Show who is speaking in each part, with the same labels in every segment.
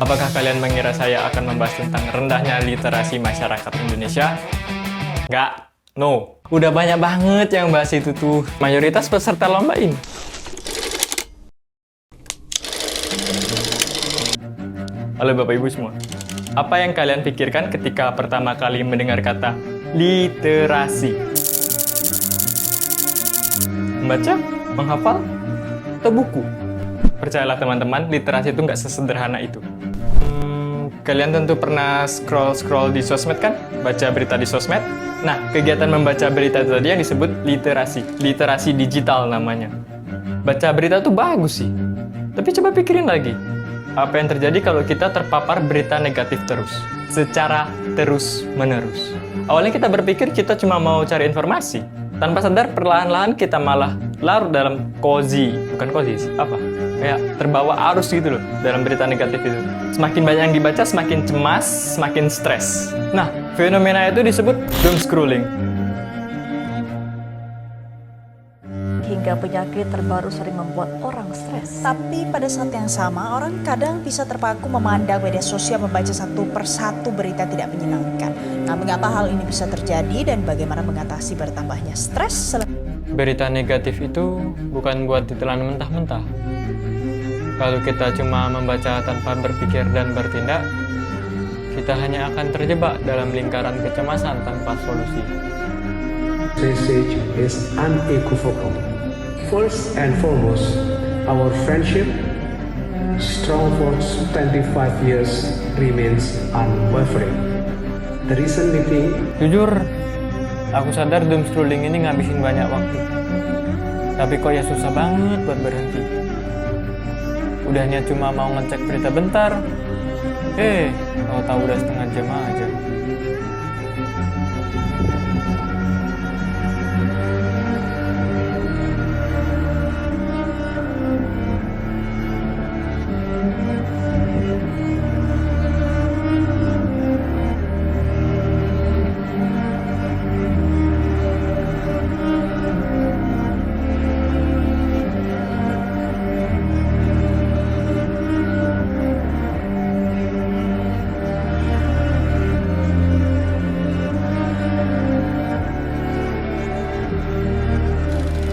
Speaker 1: Apakah kalian mengira saya akan membahas tentang rendahnya literasi masyarakat Indonesia? Nggak, no. Udah banyak banget yang bahas itu tuh. Mayoritas peserta lomba ini. Halo Bapak Ibu semua. Apa yang kalian pikirkan ketika pertama kali mendengar kata literasi? Membaca? Menghafal? Atau buku? Percayalah teman-teman, literasi itu nggak sesederhana itu. Kalian tentu pernah scroll di sosmed kan? Baca berita di sosmed? Nah, kegiatan membaca berita itu tadi yang disebut literasi. Literasi digital namanya. Baca berita tuh bagus sih. Tapi coba pikirin lagi. Apa yang terjadi kalau kita terpapar berita negatif terus? Secara terus-menerus. Awalnya kita berpikir kita cuma mau cari informasi. Tanpa sadar, perlahan-lahan kita malah larut dalam bukan cozy, apa? Kayak terbawa arus gitu loh dalam berita negatif itu. Semakin banyak yang dibaca, semakin cemas, semakin stres. Nah, fenomena itu disebut doom scrolling.
Speaker 2: Hingga penyakit terbaru sering membuat orang stres.
Speaker 3: Tapi pada saat yang sama, orang kadang bisa terpaku memandang media sosial membaca satu persatu berita tidak menyenangkan. Nah, mengapa hal ini bisa terjadi dan bagaimana mengatasi bertambahnya stres?
Speaker 1: Berita negatif itu bukan buat ditelan mentah-mentah. Kalau kita cuma membaca tanpa berpikir dan bertindak, kita hanya akan terjebak dalam lingkaran kecemasan tanpa solusi.
Speaker 4: Message is unequivocal. First and foremost, our friendship, strong for 25 years, remains unwavering. The recent meeting.
Speaker 1: Jujur, aku sadar doom scrolling ini ngabisin banyak waktu. Tapi kok ya susah banget buat berhenti. Udahnya cuma mau ngecek berita bentar, tahu-tahu udah setengah jam aja.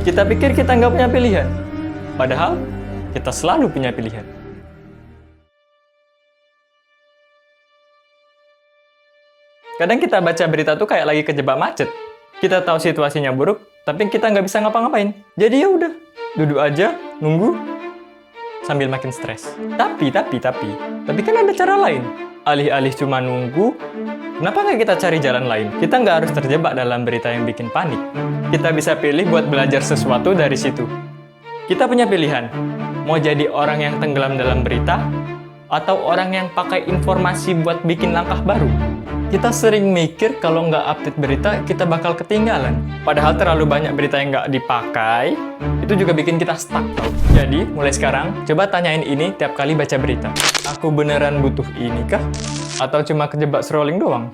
Speaker 1: Kita pikir kita nggak punya pilihan, padahal kita selalu punya pilihan. Kadang kita baca berita tuh kayak lagi kejebak macet. Kita tahu situasinya buruk, tapi kita nggak bisa ngapa-ngapain. Jadi ya udah, duduk aja, nunggu, sambil makin stres. Tapi kan ada cara lain. Alih-alih cuma nunggu, kenapa nggak kita cari jalan lain? Kita nggak harus terjebak dalam berita yang bikin panik. Kita bisa pilih buat belajar sesuatu dari situ. Kita punya pilihan, mau jadi orang yang tenggelam dalam berita, atau orang yang pakai informasi buat bikin langkah baru. Kita sering mikir kalau nggak update berita, kita bakal ketinggalan. Padahal terlalu banyak berita yang nggak dipakai, itu juga bikin kita stuck. Jadi, mulai sekarang, coba tanyain ini tiap kali baca berita. Aku beneran butuh ini kah? Atau cuma kejebak scrolling doang?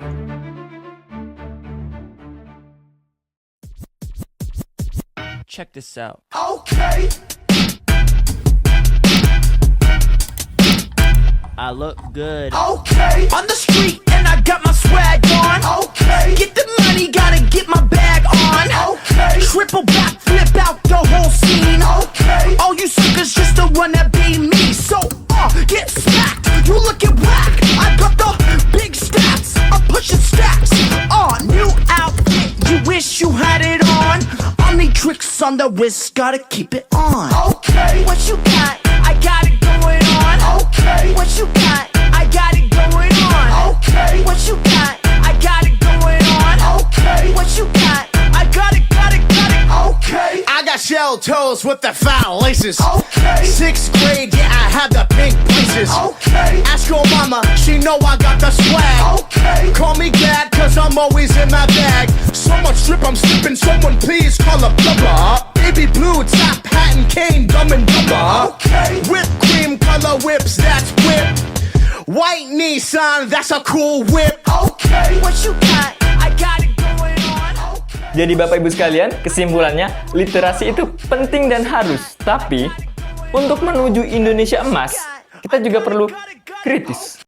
Speaker 5: Check this out.
Speaker 6: Okay.
Speaker 5: I look good.
Speaker 6: Okay. On the street and I got my swag on. Okay. Get the money, gotta get my bag on. Okay. Triple back, flip out the whole scene. Okay. All you suckers just to wanna be me. So, get smacked. You looking whack. I got the big stacks. I'm pushing stacks. New outfit. You wish you had it on. Only tricks on the wrist, gotta keep it on. Okay. What you got? I got it going on. Okay. What you got? I got it going on. Okay. What you got? I got it going on. Okay. What you got? I got it. Okay.
Speaker 7: I got shell toes with the foul laces.
Speaker 6: Okay.
Speaker 7: 6th grade, yeah, I had the pink braces.
Speaker 6: Okay.
Speaker 7: Ask your mama, she know I got the swag.
Speaker 6: Okay.
Speaker 7: Call me dad, cause I'm always in my bag. So much drip, I'm slipping, someone please call a plumber. Baby blue, top hat and cane, dumb and dumber.
Speaker 6: Okay.
Speaker 7: Whipped cream color whips, that's whip. White Nissan, that's a cool whip.
Speaker 6: Okay. What you got? I got it going on.
Speaker 1: Jadi Bapak Ibu sekalian, kesimpulannya, literasi itu penting dan harus. Tapi, untuk menuju Indonesia emas, kita juga perlu kritis.